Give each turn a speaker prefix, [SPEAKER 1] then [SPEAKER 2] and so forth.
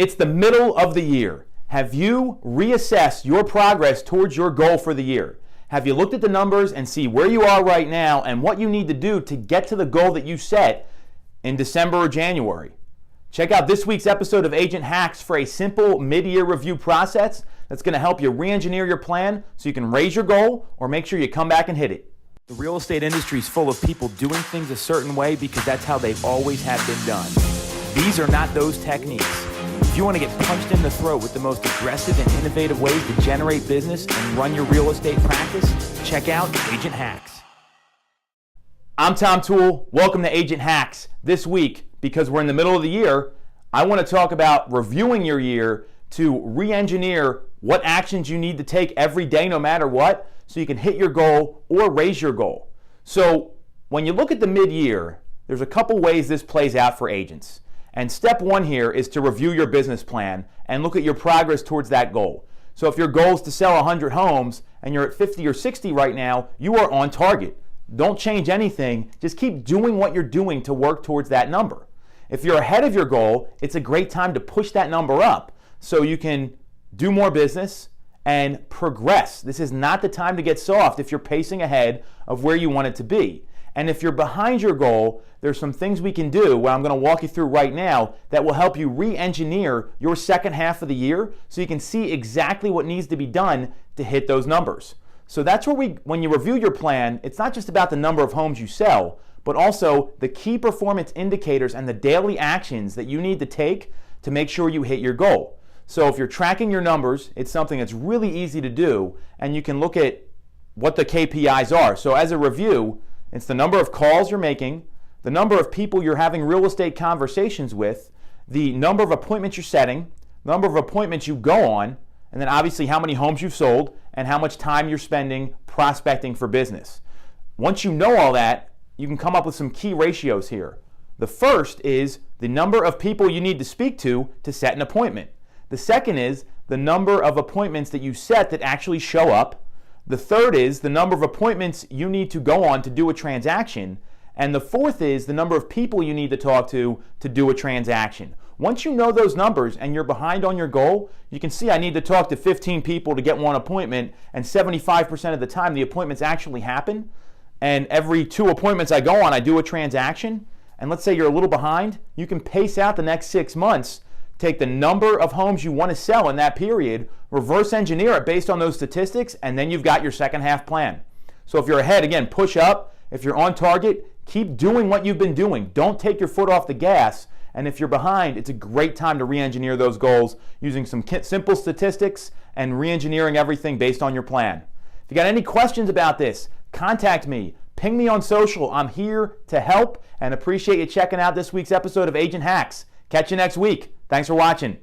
[SPEAKER 1] It's the middle of the year. Have you reassessed your progress towards your goal for the year? Have you looked at the numbers and see where you are right now and what you need to do to get to the goal that you set in December or January? Check out this week's episode of Agent Hacks for a simple mid-year review process that's going to help you re-engineer your plan so you can raise your goal or make sure you come back and hit it. The real estate industry is full of people doing things a certain way because that's how they always have been done. These are not those techniques. If you want to get punched in the throat with the most aggressive and innovative ways to generate business and run your real estate practice, check out Agent Hacks. I'm Tom Toole. Welcome to Agent Hacks. This week, because we're in the middle of the year, I want to talk about reviewing your year to re-engineer what actions you need to take every day no matter what so you can hit your goal or raise your goal. So when you look at the mid-year, there's a couple ways this plays out for agents. And step one here is to review your business plan and look at your progress towards that goal. So if your goal is to sell 100 homes and you're at 50 or 60 right now, you are on target. Don't change anything. Just keep doing what you're doing to work towards that number. If you're ahead of your goal, it's a great time to push that number up so you can do more business and progress. This is not the time to get soft if you're pacing ahead of where you want it to be. And if you're behind your goal, there's some things we can do, what I'm going to walk you through right now, that will help you re-engineer your second half of the year so you can see exactly what needs to be done to hit those numbers. So that's where when you review your plan, it's not just about the number of homes you sell, but also the key performance indicators and the daily actions that you need to take to make sure you hit your goal. So if you're tracking your numbers, it's something that's really easy to do, and you can look at what the KPIs are. So as a review, it's the number of calls you're making, the number of people you're having real estate conversations with, the number of appointments you're setting, the number of appointments you go on, and then obviously how many homes you've sold and how much time you're spending prospecting for business. Once you know all that, you can come up with some key ratios here. The first is the number of people you need to speak to set an appointment. The second is the number of appointments that you set that actually show up. The third is the number of appointments you need to go on to do a transaction. And the fourth is the number of people you need to talk to do a transaction. Once you know those numbers and you're behind on your goal, you can see I need to talk to 15 people to get one appointment, and 75% of the time the appointments actually happen. And every 2 appointments I go on, I do a transaction. And let's say you're a little behind, you can pace out the next 6 months, take the number of homes you want to sell in that period, reverse engineer it based on those statistics, and then you've got your second half plan. So if you're ahead, again, push up. If you're on target, keep doing what you've been doing. Don't take your foot off the gas. And if you're behind, it's a great time to re-engineer those goals using some simple statistics and re-engineering everything based on your plan. If you got any questions about this, contact me. Ping me on social. I'm here to help and appreciate you checking out this week's episode of Agent Hacks. Catch you next week. Thanks for watching.